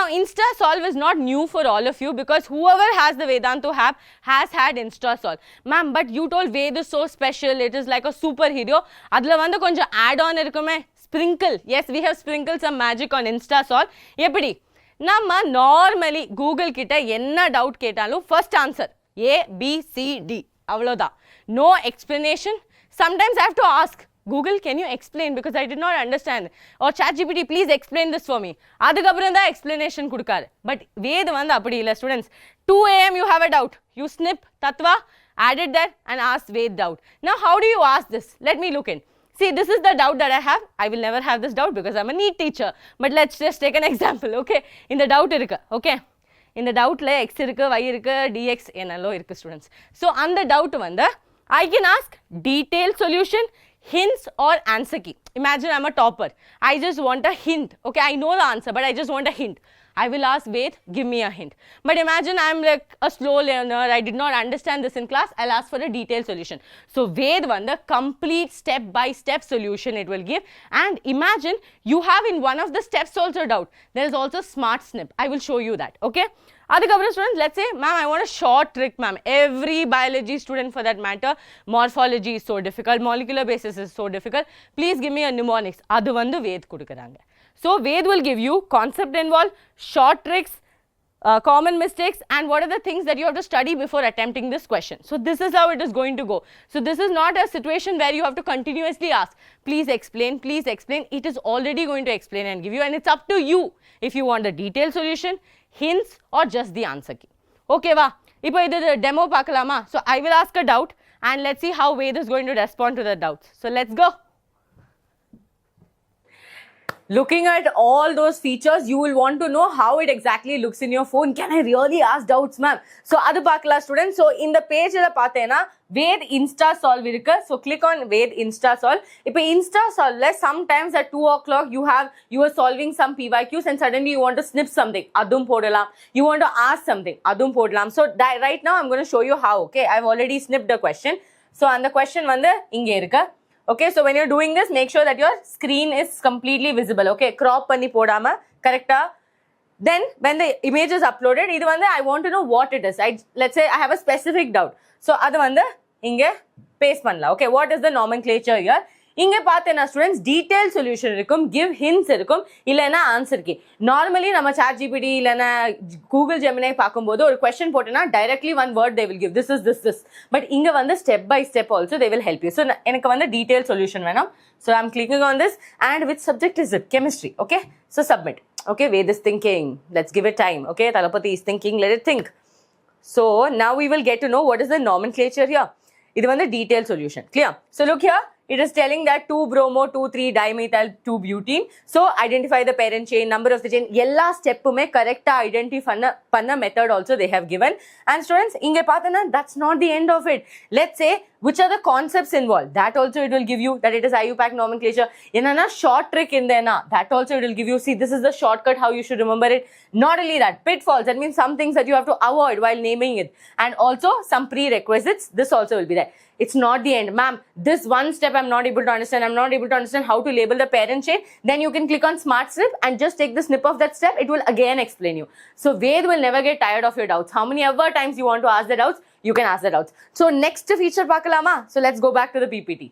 Now, Insta Solve is not new for all of you because whoever has the Vedantu app has had Insta Solve. Ma'am, but you told Ved is so special, it is like a superhero. Adla vandu konja add-on irukume, sprinkle. Yes, we have sprinkled some magic on Insta Solve. Eppadi? Namma normally Google kitta enna doubt ketalu first answer A, B, C, D. Avloda. No explanation. Sometimes I have to ask, Google, can you explain because I did not understand. Or ChatGPT, please explain this for me. Adukapram da explanation kudukar. But Ved vandu appadi illa students. 2 AM you have a doubt. You snip Tattva, add it there and ask Ved doubt. Now how do you ask this? Let me look in. See, this is the doubt that I have. I will never have this doubt because I am a NEET teacher. But let's just take an example, okay? In the doubt irukku, okay? In the doubt la x irukku, y irukku, dx enallo irukku students. So, on the doubt vanda, I can ask detailed solution, hints or answer key. Imagine I am a topper. I just want a hint. Okay, I know the answer, but I just want a hint. I will ask Ved, give me a hint. But imagine I am like a slow learner, I did not understand this in class, I'll ask for a detailed solution. So, Ved the complete step-by-step solution it will give. And imagine you have in one of the steps also doubt. There is also smart snip. I will show you that, okay? Adukapram students, let's say, ma'am, I want a short trick, ma'am. Every biology student for that matter, morphology is so difficult, molecular basis is so difficult. Please give me a mnemonics. Adu vandu Ved kudukuranga. So, Ved will give you concept involved, short tricks, common mistakes and what are the things that you have to study before attempting this question. So, this is how it is going to go. So, this is not a situation where you have to continuously ask, please explain, please explain. It is already going to explain and give you and it's up to you if you want the detailed solution, hints or just the answer key. Okay, va. Ipo idu demo paakalama. So, I will ask a doubt and let's see how Ved is going to respond to the doubts. So, let's go. Looking at all those features, you will want to know how it exactly looks in your phone. Can I really ask doubts, ma'am? So, adu paakala students. So, in the page la paathena, Ved Insta Solve irukku. So, click on Ved Insta Solve. Ipo Insta Solve la sometimes at 2 o'clock you are solving some PYQs and suddenly you want to snip something. Adum podalam. You want to ask something. Adum podalam. So, right now I am going to show you how. Okay, I have already snipped the question. So, and the question vandu inge irukku. Okay, so when you're doing this, make sure that your screen is completely visible. Okay, crop panni podama, correcta. Then when the image is uploaded, idu vanda I want to know what it is. Let's say I have a specific doubt. So adu vanda inge paste panla. Okay, what is the nomenclature here? Inge paathena students detailed solution irukum, give hints irukum, illana answer key. Normally nama ChatGPT illana Google Gemini paakumbodhu or question potena directly one word they will give. This is this. But inge vanda step by step also they will help you. So enakku vanda detailed solution venam. So I'm clicking on this and which subject is it? Chemistry. Okay. So submit. Okay, Ved is thinking. Let's give it time. Okay, Talapati is thinking. Let it think. So now we will get to know what is the nomenclature here. Idu vanda detailed solution. Clear? So look here. It is telling that 2-bromo, 2,3-dimethyl, 2-butene. So, identify the parent chain, number of the chain. Yella step me correct identify panna method also they have given. And students, inge pathana, that's not the end of it. Let's say, which are the concepts involved? That also it will give you, that it is IUPAC nomenclature. Inana short trick in there na, that also it will give you. See, this is the shortcut, how you should remember it. Not only that, pitfalls, that means some things that you have to avoid while naming it. And also, some prerequisites, this also will be there. It's not the end. Ma'am, this one step I'm not able to understand. I'm not able to understand how to label the parent chain. Then you can click on Smart Snip and just take the snip of that step. It will again explain you. So, Ved will never get tired of your doubts. How many ever times you want to ask the doubts, you can ask the doubts. So, next feature paakalama. So, let's go back to the PPT.